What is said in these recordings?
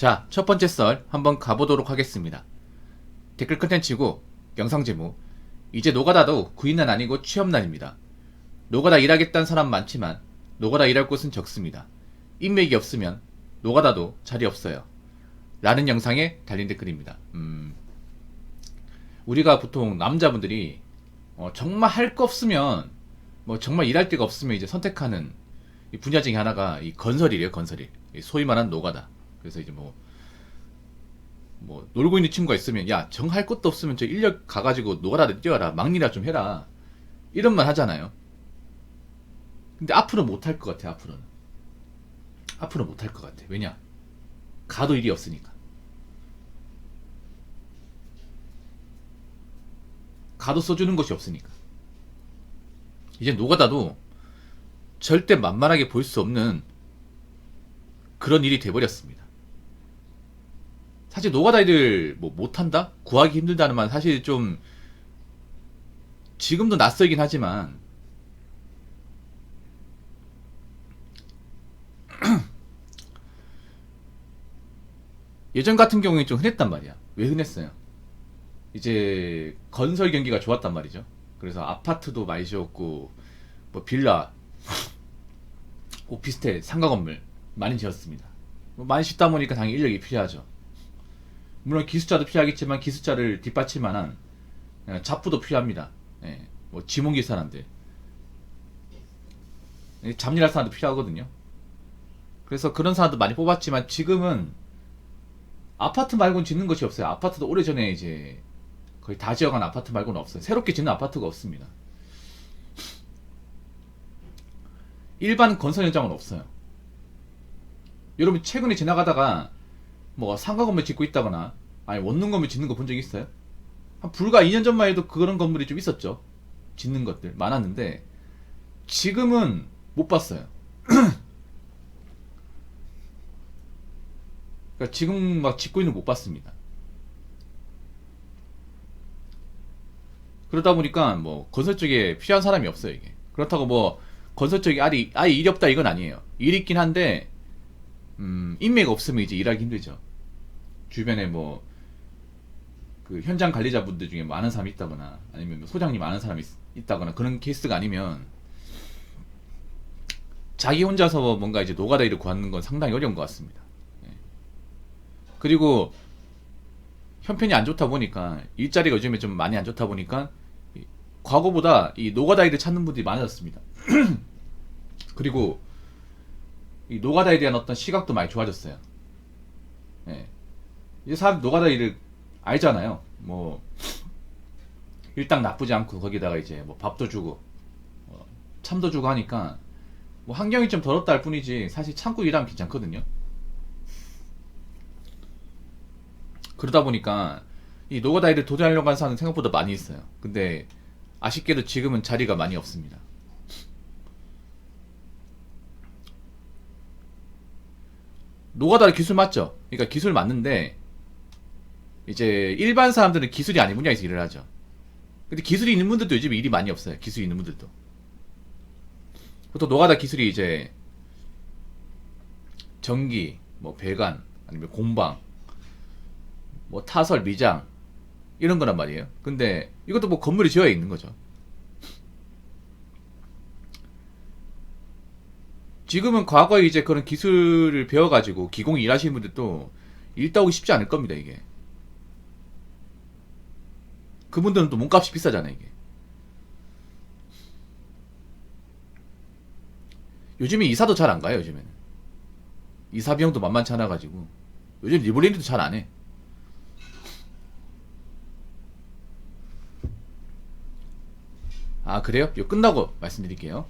자, 첫 번째 썰 한번 가보도록 하겠습니다. 댓글 컨텐츠고 영상 제목. 이제 노가다도 구인난 아니고 취업난입니다. 노가다 일하겠다는 사람 많지만 노가다 일할 곳은 적습니다. 인맥이 없으면 노가다도 자리 없어요. 라는 영상에 달린 댓글입니다. 우리가 보통 남자분들이 정말 할 거 없으면 정말 일할 데가 없으면 이제 선택하는 이 분야 중에 하나가 이 건설이래요. 건설일. 소위 말하는 노가다. 그래서 이제 놀고 있는 친구가 있으면 야, 정 할 것도 없으면 저 인력 가가지고 노가다를 뛰어라, 막일이나 좀 해라, 이런 말 하잖아요. 근데 앞으로 못 할 것 같아. 앞으로 못 할 것 같아. 왜냐? 가도 일이 없으니까. 가도 써주는 것이 없으니까. 이제 노가다도 절대 만만하게 볼 수 없는 그런 일이 돼버렸습니다. 사실 노가다 일을 못한다? 구하기 힘들다는 말 사실 좀 지금도 낯설긴 하지만 예전 같은 경우에 좀 흔했단 말이야. 왜 흔했어요? 이제 건설 경기가 좋았단 말이죠. 그래서 아파트도 많이 지었고 빌라, 오피스텔, 상가 건물 많이 지었습니다. 많이 짓다 보니까 당연히 인력이 필요하죠. 물론 기술자도 필요하겠지만 기술자를 뒷받침만한 잡부도 필요합니다. 예, 지mon기 사람들, 잡일할 사람도 필요하거든요. 그래서 그런 사람도 많이 뽑았지만 지금은 아파트 말고는 짓는 것이 없어요. 아파트도 오래전에 이제 거의 다 지어간 아파트 말고는 없어요. 새롭게 짓는 아파트가 없습니다. 일반 건설 현장은 없어요. 여러분 최근에 지나가다가 상가 건물 짓고 있다거나 아니 원룸 건물 짓는 거 본 적 있어요? 한 불과 2년 전만 해도 그런 건물이 좀 있었죠. 짓는 것들 많았는데 지금은 못 봤어요. 그러니까 지금 막 짓고 있는 거 못 봤습니다. 그러다 보니까 건설 쪽에 필요한 사람이 없어요. 이게 그렇다고 건설 쪽에 아예 일이 없다 이건 아니에요. 일 있긴 한데 인맥 없으면 이제 일하기 힘들죠. 주변에 그 현장 관리자분들 중에 아는 사람이 있다거나 아니면 소장님 아는 사람이 있다거나 그런 케이스가 아니면 자기 혼자서 뭔가 이제 노가다 일을 구하는 건 상당히 어려운 것 같습니다. 예. 그리고 형편이 안 좋다 보니까 일자리가 요즘에 좀 많이 안 좋다 보니까 과거보다 이 노가다 일을 찾는 분들이 많아졌습니다. 그리고 이 노가다에 대한 어떤 시각도 많이 좋아졌어요. 예. 이제 사람 노가다 일을 알잖아요. 일당 나쁘지 않고 거기다가 이제 밥도 주고 참도 주고 하니까 환경이 좀 더럽다 할 뿐이지 사실 참고 일하면 괜찮거든요. 그러다 보니까 이 노가다 일을 도전하려고 하는 사람은 생각보다 많이 있어요. 근데 아쉽게도 지금은 자리가 많이 없습니다. 노가다 기술 맞죠? 그러니까 기술 맞는데 이제 일반 사람들은 기술이 아닌 분야에서 일을 하죠. 근데 기술이 있는 분들도 요즘 일이 많이 없어요. 기술이 있는 분들도. 보통 노가다 기술이 이제 전기, 배관, 아니면 공방, 타설, 미장 이런 거란 말이에요. 근데 이것도 건물이 지어야 있는 거죠. 지금은 과거에 이제 그런 기술을 배워가지고 기공 일하시는 분들도 일 따오기 쉽지 않을 겁니다. 이게 그분들은 또 몸값이 비싸잖아요. 이게 요즘에 이사도 잘 안 가요. 요즘에는 이사 비용도 만만치 않아 가지고 요즘 리블레인드도 잘 안 해. 아, 그래요? 이거 끝나고 말씀드릴게요.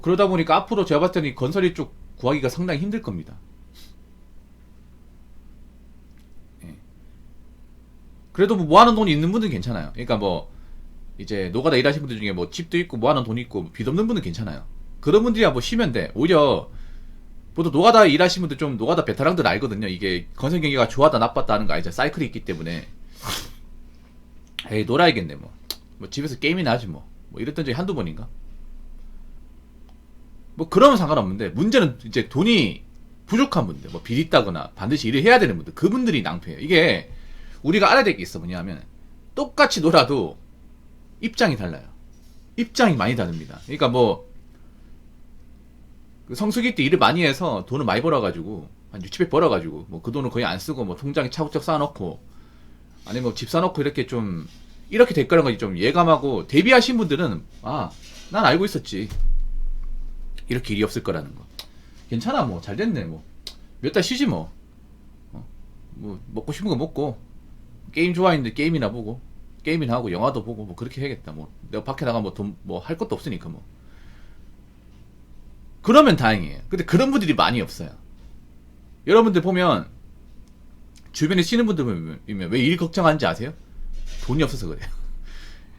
그러다 보니까 앞으로 제가 봤을 때는 건설이 쪽 구하기가 상당히 힘들 겁니다. 예. 그래도 모아놓은 돈이 있는 분들은 괜찮아요. 그러니까 이제 노가다 일하시는 분들 중에 집도 있고 모아놓은 돈이 있고 빚 없는 분은 괜찮아요. 그런 분들이야 쉬면 돼. 오히려 보통 노가다 일하시는 분들 좀 노가다 베테랑들 알거든요. 이게 건설 경기가 좋았다 나빴다 하는 거 알죠. 사이클이 있기 때문에 에이 놀아야겠네 집에서 게임이나 하지 이랬던 적이 한두 번인가. 뭐 그러면 상관없는데 문제는 이제 돈이 부족한 분들, 뭐 빚 있다거나 반드시 일을 해야 되는 분들, 그분들이 낭패예요. 이게 우리가 알아야 될 게 있어. 뭐냐면 똑같이 놀아도 입장이 달라요. 입장이 많이 다릅니다. 그러니까 뭐 성수기 때 일을 많이 해서 돈을 많이 벌어가지고 한 6, 700 벌어가지고 뭐 그 돈을 거의 안 쓰고 뭐 통장에 차곡차곡 쌓아놓고 아니면 뭐 집 사놓고 이렇게 좀 이렇게 될 거라는 걸 좀 예감하고 대비하신 분들은 아, 난 알고 있었지. 이렇게 일이 없을 거라는 거. 괜찮아, 뭐 잘 됐네, 뭐 몇 달 쉬지 뭐. 뭐 먹고 싶은 거 먹고 게임 좋아했는데 게임이나 보고 게임이나 하고 영화도 보고 뭐 그렇게 해야겠다. 뭐 내가 밖에 나가 뭐 돈 뭐 할 것도 없으니까 뭐. 그러면 다행이에요. 근데 그런 분들이 많이 없어요. 여러분들 보면 주변에 쉬는 분들 보면 왜 일 걱정하는지 아세요? 돈이 없어서 그래요.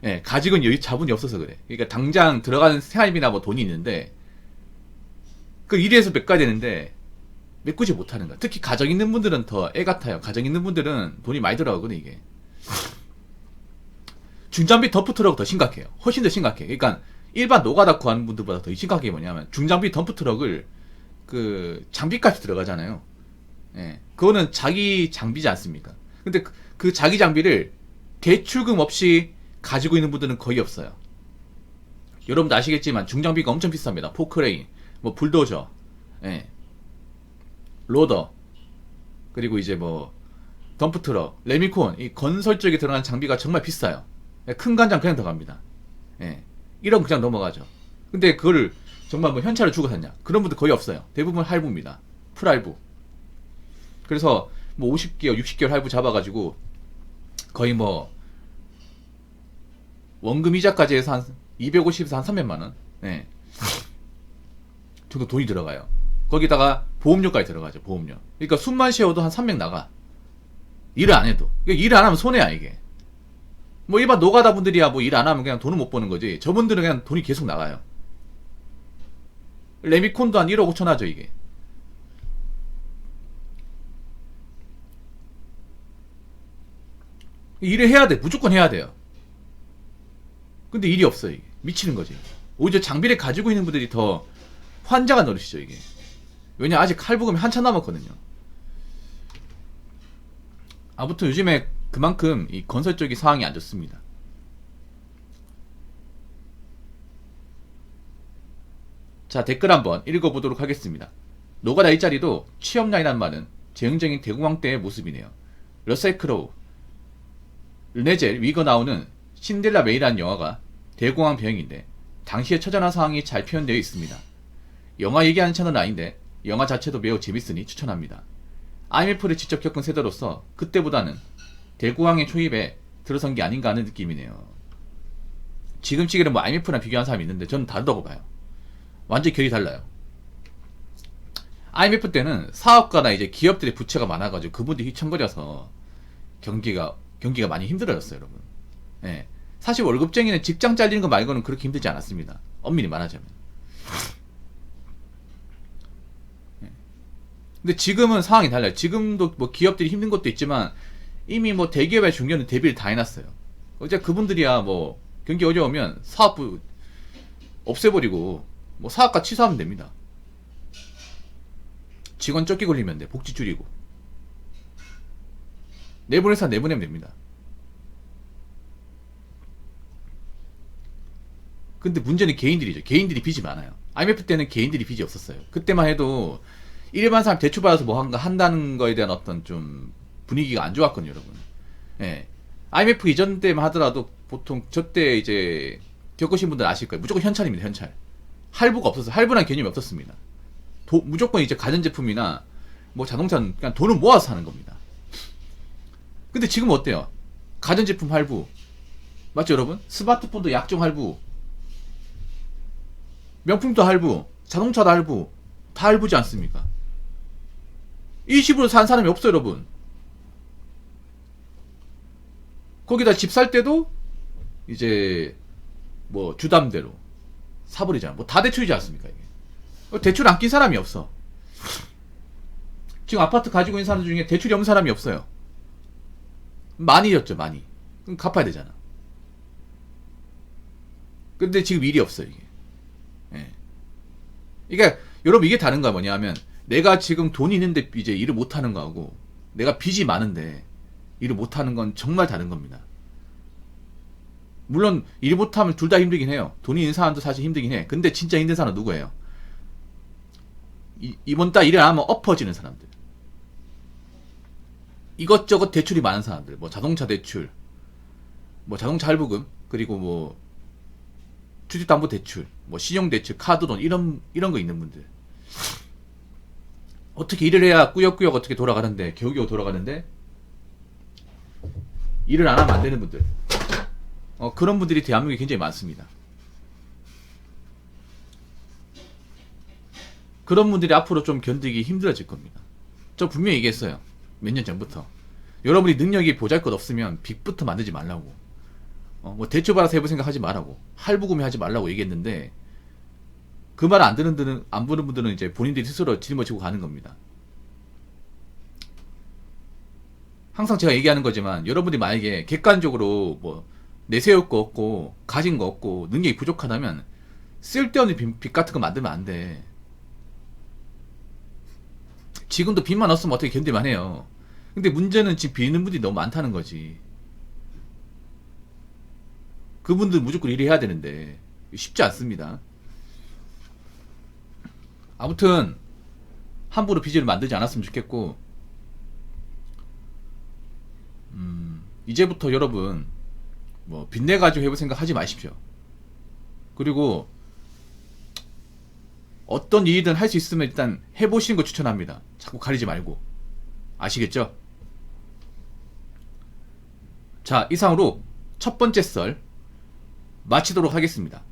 예, 가지고 있는 여유 자본이 없어서 그래. 그러니까 당장 들어가는 생활비나 뭐 돈이 있는데 그 일에서 메꿔야 되는데 메꾸지 못하는 거야. 특히 가정 있는 분들은 더 애 같아요. 가정 있는 분들은 돈이 많이 들어가거든 이게. 중장비 덤프트럭 더 심각해요. 훨씬 더 심각해. 그러니까 일반 노가다 구하는 분들보다 더 심각한 게 뭐냐면 중장비 덤프트럭을 그 장비값이 들어가잖아요. 예, 그거는 자기 장비지 않습니까? 근데 그 자기 장비를 대출금 없이 가지고 있는 분들은 거의 없어요. 여러분도 아시겠지만 중장비가 엄청 비쌉니다. 포크레인, 뭐 불도저, 예, 로더, 그리고 이제 뭐 덤프트럭, 레미콘, 이 건설 쪽에 들어가는 장비가 정말 비싸요. 예, 큰 간장 그냥 들어갑니다. 예, 1억 그냥 넘어가죠. 근데 그걸 정말 뭐 현찰을 주고 샀냐? 그런 분들 거의 없어요. 대부분 할부입니다. 풀할부. 그래서 뭐 50개월, 60개월 할부 잡아가지고 거의 뭐 원금 이자까지 해서 한 250에서 한 300만 원, 네, 정도 돈이 들어가요. 거기다가 보험료까지 들어가죠. 보험료. 그러니까 숨만 쉬어도 한 300 나가. 일을 안 해도. 그러니까 일을 안 하면 손해야 이게. 뭐 일반 노가다 분들이야 뭐 일 안 하면 그냥 돈을 못 버는 거지. 저분들은 그냥 돈이 계속 나가요. 레미콘도 한 1억 5천 하죠 이게. 일을 해야 돼. 무조건 해야 돼요. 근데 일이 없어요 이게. 미치는 거지. 오히려 장비를 가지고 있는 분들이 더 환자가 노릇이죠 이게. 왜냐 아직 할부금이 한참 남았거든요. 아무튼 요즘에 그만큼 이 건설 쪽이 상황이 안 좋습니다. 자, 댓글 한번 읽어보도록 하겠습니다. 노가다 일자리도 취업난이란 말은 재흥적인 대공황 때의 모습이네요. 러셀 크로우, 르네젤 위거 나오는 신데렐라 메이라는 영화가 대공황 배경인데 당시의 처절한 상황이 잘 표현되어 있습니다. 영화 얘기하는 채널은 아닌데 영화 자체도 매우 재밌으니 추천합니다. IMF를 직접 겪은 세대로서 그때보다는 대공황의 초입에 들어선 게 아닌가 하는 느낌이네요. 지금 시기는 뭐 IMF랑 비교한 사람이 있는데 저는 다르다고 봐요. 완전히 결이 달라요. IMF 때는 사업가나 이제 기업들의 부채가 많아가지고 그분들이 휘청거려서 경기가 많이 힘들어졌어요, 여러분. 예. 사실 월급쟁이는 직장 잘리는 거 말고는 그렇게 힘들지 않았습니다. 엄밀히 말하자면. 예. 근데 지금은 상황이 달라요. 지금도 뭐 기업들이 힘든 것도 있지만 이미 뭐 대기업의 중견은 대비를 다 해놨어요. 이제 그분들이야 뭐 경기 어려우면 사업부 없애버리고 뭐 사업가 취소하면 됩니다. 직원 쫓기 걸리면 돼. 복지 줄이고. 내보내서 내보내면 됩니다. 근데 문제는 개인들이죠. 개인들이 빚이 많아요. IMF 때는 개인들이 빚이 없었어요. 그때만 해도 일반 사람 대출받아서 뭐 한다는 거에 대한 어떤 좀 분위기가 안 좋았거든요, 여러분. 예. IMF 이전 때만 하더라도 보통 저때 이제 겪으신 분들 아실 거예요. 무조건 현찰입니다, 현찰. 할부가 없었어요. 할부란 개념이 없었습니다. 무조건 이제 가전제품이나 뭐 자동차는 그냥 돈을 모아서 사는 겁니다. 근데 지금 어때요? 가전제품 할부. 맞죠, 여러분? 스마트폰도 약정 할부. 명품도 할부. 자동차도 할부. 다 할부지 않습니까? 일시불로 산 사람이 없어요, 여러분. 거기다 집 살 때도 이제 뭐 주담대로 사버리잖아. 뭐 다 대출이지 않습니까 이게. 대출 안 낀 사람이 없어. 지금 아파트 가지고 있는 사람 중에 대출이 없는 사람이 없어요. 많이 졌죠, 많이. 그럼 갚아야 되잖아. 근데 지금 일이 없어요 이게. 예. 그러니까 여러분 이게 다른 거야. 뭐냐면 내가 지금 돈이 있는데 이제 일을 못 하는 거하고 내가 빚이 많은데 일을 못 하는 건 정말 다른 겁니다. 물론 일 못하면 둘 다 힘들긴 해요. 돈이 있는 사람도 사실 힘들긴 해. 근데 진짜 힘든 사람은 누구예요? 이번 달 일을 안 하면 엎어지는 사람들. 이것저것 대출이 많은 사람들. 뭐 자동차 대출, 뭐 자동차 할부금, 그리고 뭐 주택담보대출, 뭐 신용대출, 카드론 이런 거 있는 분들. 어떻게 일을 해야 꾸역꾸역 어떻게 돌아가는데 겨우겨우 돌아가는데 일을 안 하면 안 되는 분들. 그런 분들이 대한민국에 굉장히 많습니다. 그런 분들이 앞으로 좀 견디기 힘들어질 겁니다. 저 분명히 얘기했어요. 몇 년 전부터. 여러분이 능력이 보잘것 없으면 빚부터 만들지 말라고. 뭐 대출 받아서 해볼 생각 하지 말라고. 할부금이 하지 말라고 얘기했는데 그 말 안 부는 분들은 이제 본인들이 스스로 짊어지고 가는 겁니다. 항상 제가 얘기하는 거지만 여러분이 만약에 객관적으로 뭐 내세울 거 없고 가진 거 없고 능력이 부족하다면 쓸데없는 빚 같은 거 만들면 안 돼. 지금도 빚만 없으면 어떻게 견딜만 해요. 근데 문제는 지금 빚 있는 분들이 너무 많다는 거지. 그분들 무조건 일해야 되는데 쉽지 않습니다. 아무튼 함부로 빚을 만들지 않았으면 좋겠고, 이제부터 여러분 뭐 빚내 가지고 해볼 생각 하지 마십시오. 그리고 어떤 일이든 할 수 있으면 일단 해보시는 거 추천합니다. 자꾸 가리지 말고. 아시겠죠? 자, 이상으로 첫 번째 썰 마치도록 하겠습니다.